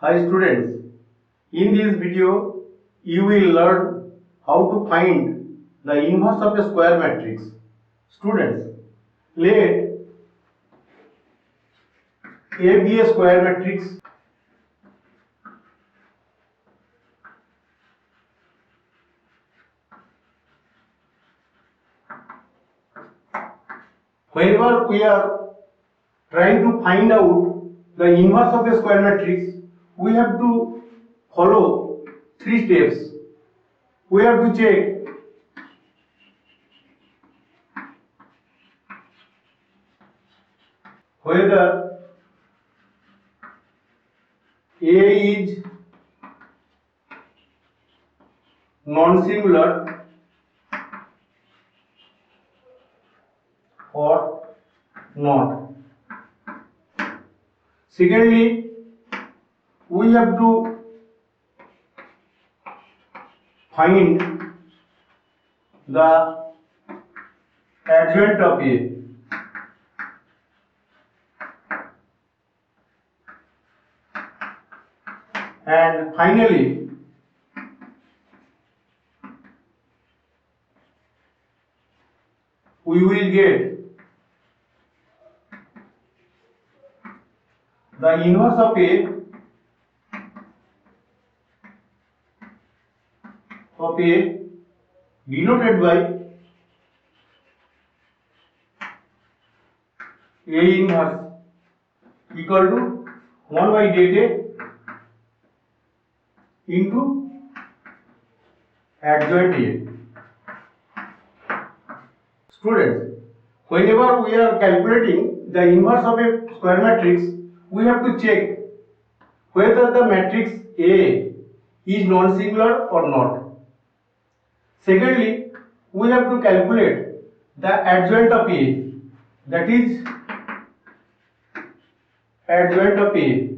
Hi students, in this video you will learn how to find the inverse of a square matrix. Students, let A be a square matrix whenever we are trying to find out the inverse of a square matrix, we have to follow three steps. We have to check whether A is non-singular or not. Secondly, we have to find the adjoint of A. And finally, we will get the inverse of A denoted by A inverse equal to 1 by delta into adjoint A. Students, whenever we are calculating the inverse of a square matrix, we have to check whether the matrix A is non-singular or not. Secondly, we have to calculate the adjoint of A, that is adjoint of A.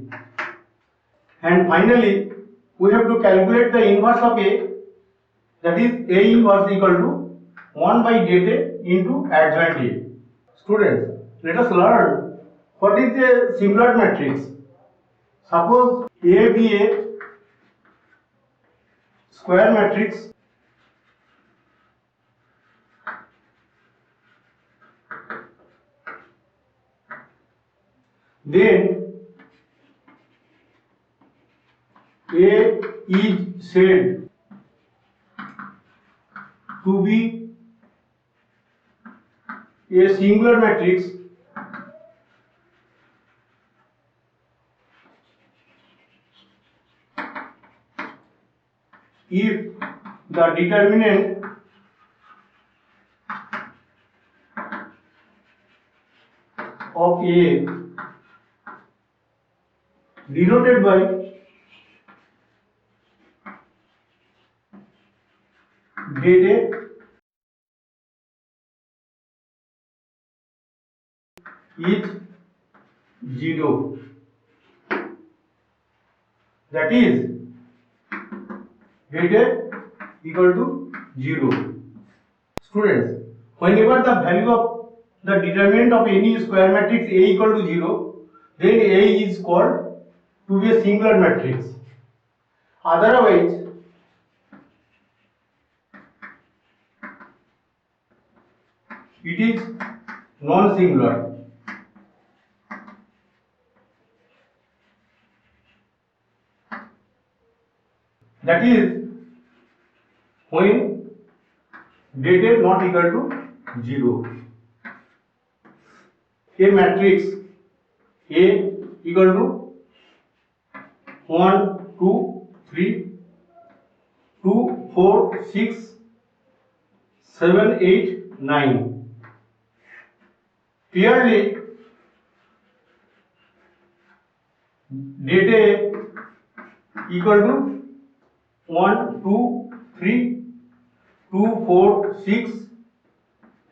And finally, we have to calculate the inverse of A, that is A inverse equal to 1 by delta into adjoint A. Students, let us learn what is a similar matrix. Suppose A be a square matrix then A is said to be a singular matrix if the determinant of A denoted by delta is 0, that is delta equal to 0. Students, whenever the value of the determinant of any square matrix A equal to 0, then A is called to be a singular matrix. Otherwise, it is non-singular. That is when delta not equal to 0. A matrix A equal to 1, 2, 3, 2, 4, 6, 7, 8, 9. Clearly, delta equal to 1, 2, 3, 2, 4, 6,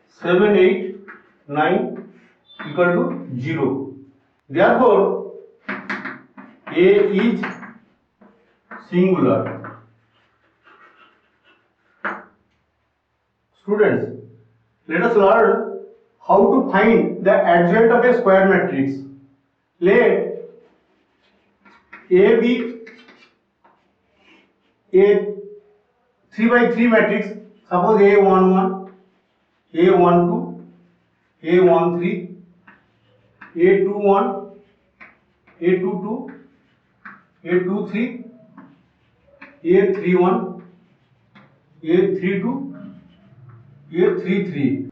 7, 8, 9 equal to 0. Therefore, A is singular. Students, let us learn how to find the adjoint of a square matrix. Let A be a 3 by 3 matrix, suppose A11, A12, A13, A21, A22, A23, A31, A32, A33.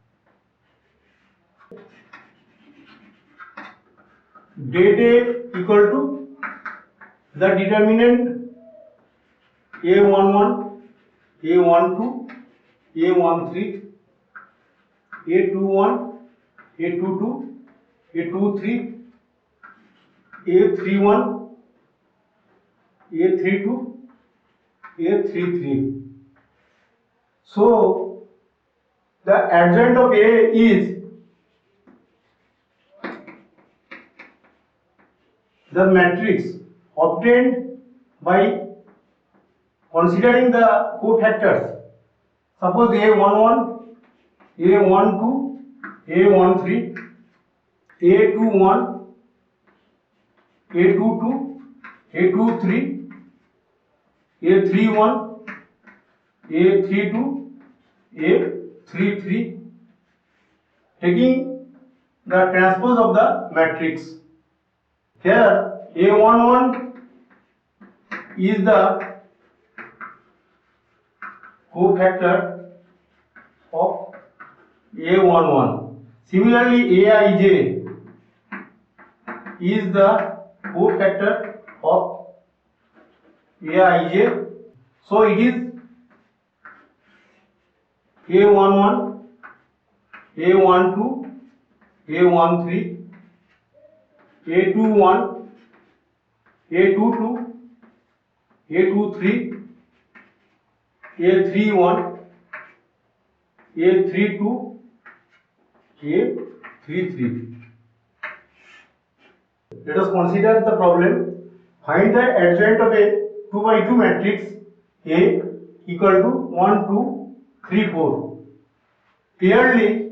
Date A equal to the determinant A11, A12, A13, A21, A22, A23, A31, A32, A33. So the adjoint of A is the matrix obtained by considering the cofactors. Suppose A11, A12, A13, A21, A22, A23, A31, A32, A33, taking the transpose of the matrix. Here A11 is the cofactor of A11. Similarly, Aij is the cofactor of Aij. So it is A11, A12, A13, A21, A22, A23, A31, A32, A33. Let us consider the problem. Find the adjoint of a 2 by 2 matrix A equal to 1, 2, 3, 4. Clearly,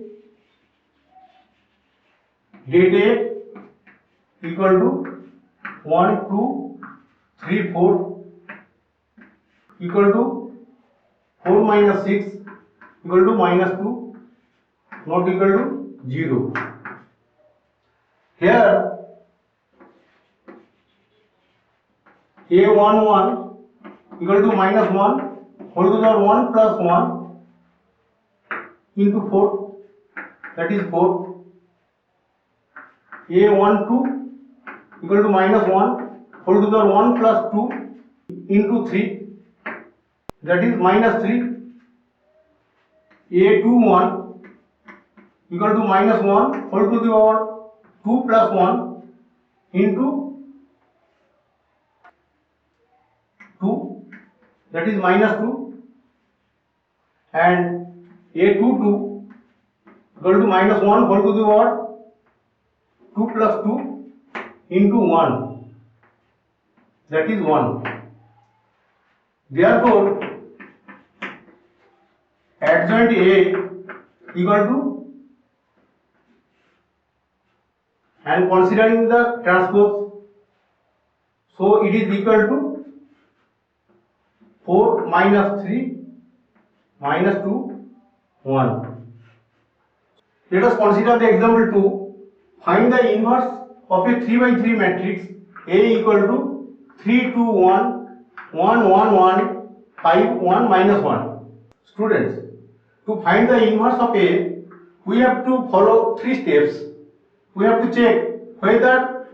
date A equal to 1, 2, 3, 4 equal to 4 minus 6 equal to minus 2, not equal to 0. Here A11 equal to minus 1 whole to the 1 plus 1 into 4, that is 4. A12 equal to minus 1 whole to the 1 plus 2 into 3, that is minus 3. A21 equal to minus 1 whole to the power 2 plus 1 into 2, that is minus 2. And A22 equal to minus 1 whole to the power 2 plus 2 into 1, that is 1. Therefore, adjoint A equal to, and considering the transpose, so it is equal to 4 minus 3 minus 2, 1. Let us consider the example 2. Find the inverse of a 3 by 3 matrix A equal to 3, 2, 1, 1, 1, 1, 5, 1, minus 1. Students, to find the inverse of A, we have to follow 3 steps. We have to check whether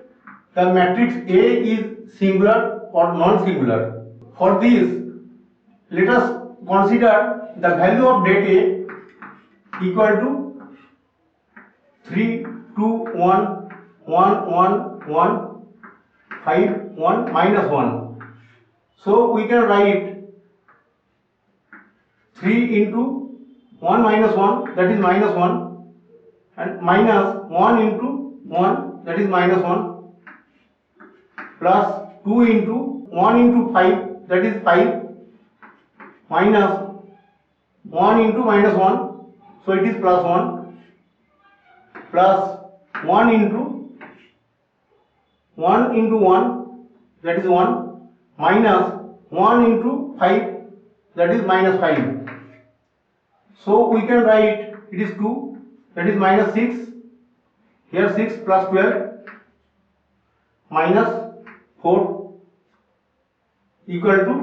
the matrix A is singular or non-singular. For this, let us consider the value of date A equal to 3, 2, 1, 1, 1, 1, 5, 1, minus 1. So we can write 3 into 1 minus 1, that is minus 1, and minus 1 into 1, that is minus 1, plus 2 into 1 into 5, that is 5, minus 1 into minus 1, so it is plus 1, plus 1 into 1, that is 1 minus 1 into 5 that is minus 5. So we can write it is 2 that is minus 6. Here 6 plus 12 minus 4 equal to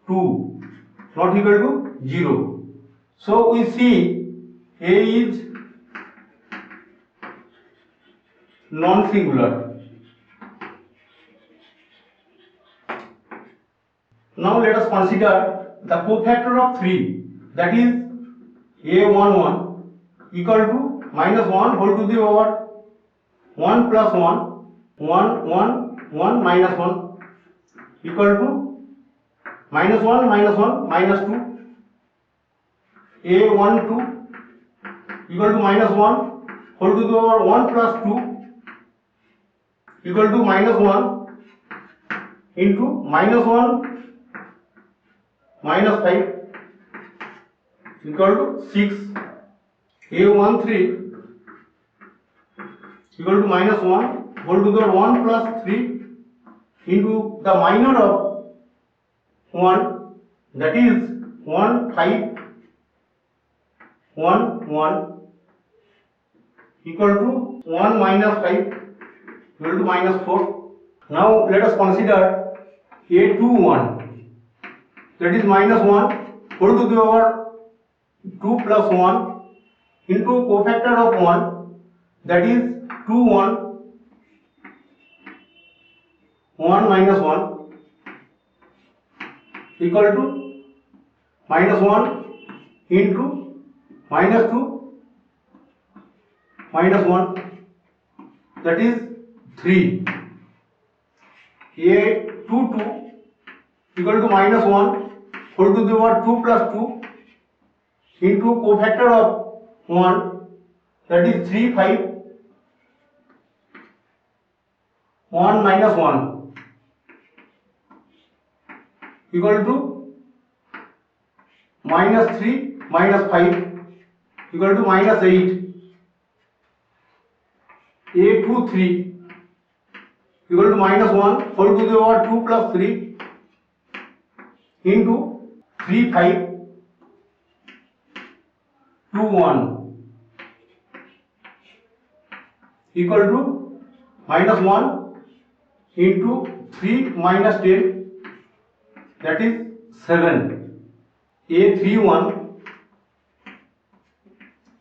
2 not equal to 0. So we see A is non-singular. Now let us consider the cofactor of 3 that is A11 equal to minus 1 whole to the power 1 plus 1 1 minus 1 equal to minus 1 minus 2. A12 equal to minus 1 whole to the power 1 plus 2 equal to minus 1 into minus 1 minus 5 equal to 6. A13 equal to minus 1 whole to the 1 plus 3 into the minor of 1 that is 1 5 1 1 equal to 1 minus 5 equal to minus 4. Now let us consider A21 that is minus 1 whole to the power 2 plus 1 into cofactor of 1 that is 2 1 1 minus 1 equal to minus 1 into minus 2 minus 1 that is 3. A22 equal to minus 1 whole to the power 2 plus 2 into cofactor of 1 that is 3 5 1 minus 1 equal to minus 3 minus 5 equal to minus 8. A23 equal to minus 1 whole to the power 2 plus 3 into 3 5 2 1 equal to minus 1 into 3 minus 10 that is 7. A31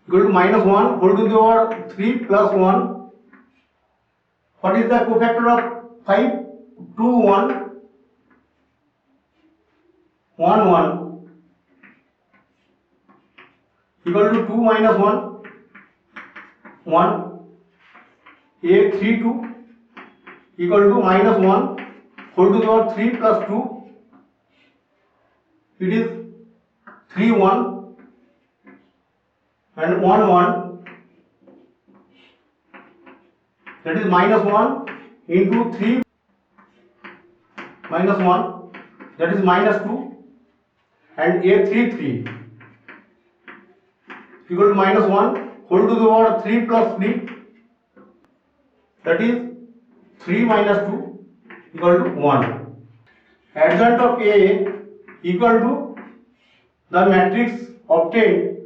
equal to minus 1 whole to the power 3 plus 1. What is the cofactor of 5? 2 1 1 1 equal to 2 minus 1 1. A32 equal to minus 1 whole to the power 3 plus 2. It is 3 1 and 1 1 that is minus 1 into 3 minus 1 that is minus 2 and A33 equal to minus 1 whole to the power 3 plus 3 that is 3 minus 2 equal to 1. Adjoint of A equal to the matrix obtained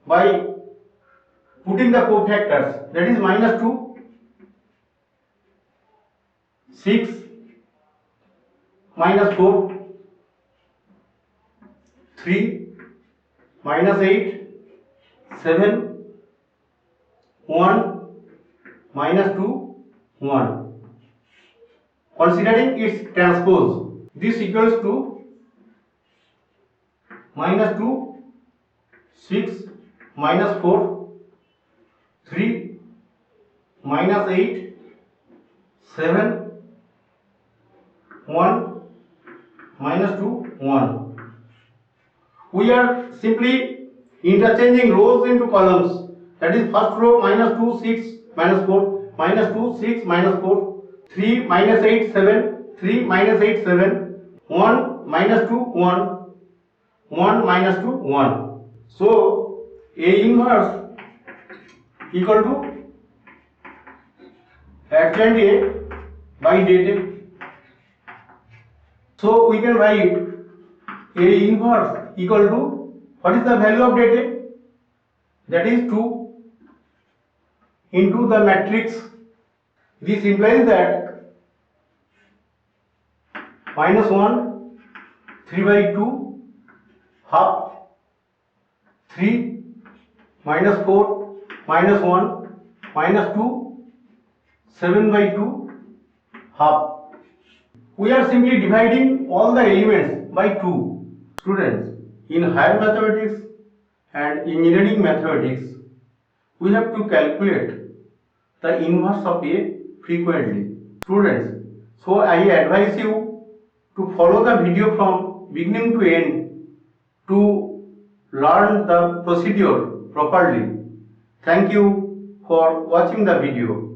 by putting the cofactors that is minus 2 6 minus 4 3 minus 8 7 1 minus 2 1. Considering its transpose, this equals to minus 2 6 minus 4 3 minus 8 7 1 minus 2 1. We are simply interchanging rows into columns. That is first row minus 2 6 minus 4 minus 2 6 minus 4 3 minus 8 7 3 minus 8 7 1 minus 2 1 1 minus 2 1. So A inverse equal to adjoint A by data. So we can write A inverse equal to, what is the value of data? That is 2 into the matrix. This implies that minus 1, 3 by 2, half, 3, minus 4, minus 1, minus 2, 7 by 2, half. We are simply dividing all the elements by 2. Students, in higher mathematics and engineering mathematics, we have to calculate the inverse of A frequently. Students, so I advise you to follow the video from beginning to end to learn the procedure properly. Thank you for watching the video.